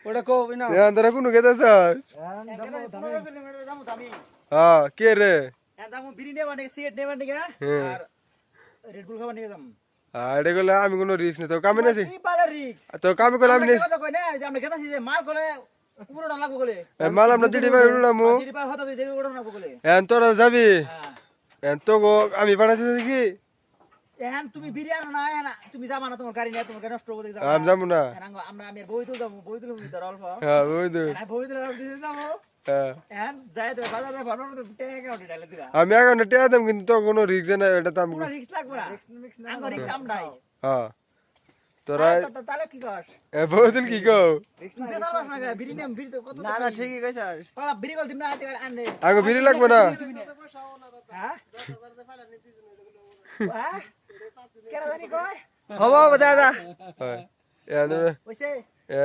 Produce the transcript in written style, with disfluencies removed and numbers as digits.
ওটা কো না তোরা কোনো গেতে স্যার হ্যাঁ কে রে বিড়ি নেবা নাকি সিগারেট নেবা নাকি হ্যাঁ আর রেড বুল খাবার নিয়ে যাম এটা করলে আমি কোনো রিস্ক নেই তো কামে নাছি কি পালে রিক্স তো কামে করলে আমি কথা কই না যে আমরা খেতাছি যে মাল করে পুরোটা লাগবো বলে মাল আমরা দিদি ভাই উড়ামু জিডি পার হতা তুই জিডি ওড়া লাগবো বলে তোরা যাবি হ্যাঁ তো গো আমি বানাইছি কি এখন তুমি বিরিয়ানি না এখন তুমি যাবা না তোমার গাড়ি নিয়ে তোমার গাড়ি নষ্ট করে যাবা আমি যাবো না আমরা আমি বই তুলতাম বই তুলব ধর অল্প হ্যাঁ ওই তো এখন বই তুলে দিতে যাবো হ্যাঁ এখন যাই তো বাজারে ভালো মতো টাকা উঠে ডালে দিরা আমি এখন টিয়া দাম কিন্তু তো কোনো রিস্ক নাই এটা তো আমি পুরো রিস্ক লাগবে না আঙ্গ রিস্ক আমরাই হ্যাঁ তোরা তাহলে কি কর বহুদিন কি কও বেদার বাস না বিরিয়ানি আমি বিরি তো কত না না ঠিকই কইছস কলা বিরি কল দিম না আতে আনলে আগে বিড়ি লাগবে না হ্যাঁ হ্যাঁ কেন জানি কয় হবো দাদা হ্যাঁ ওইসে